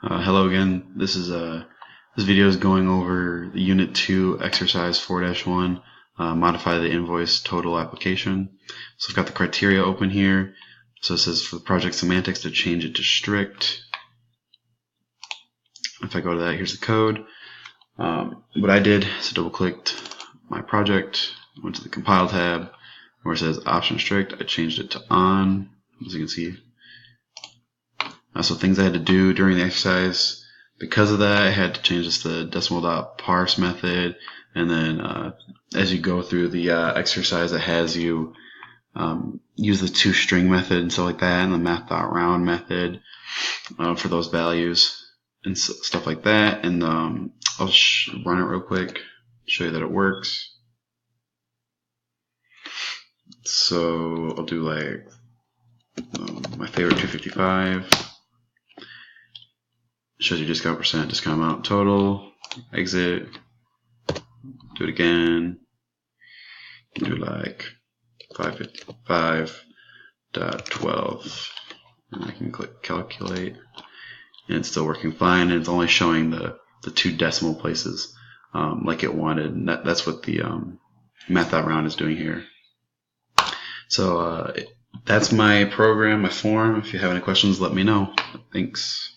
Hello again. This video is going over the Unit 2 Exercise 4-1, modify the invoice total application. So I've got the criteria open here. So it says for the project semantics to change it to strict. If I go to that, here's the code. What I did is double clicked my project, went to the compile tab where it says option strict. I changed it to on, as you can see. So things I had to do during the exercise. Because of that, I had to change this to the decimal.parse method, and then as you go through the exercise, it has you use the toString method and stuff like that, and the math.round method for those values and stuff like that. And I'll run it real quick, show you that it works. So I'll do like my favorite 255. Shows you discount percent, discount amount, total, exit, do it again, do like 555.12, and I can click calculate, and it's still working fine, and it's only showing the two decimal places like it wanted, and that's what the math.round is doing here. So that's my program, my form. If you have any questions, let me know. Thanks.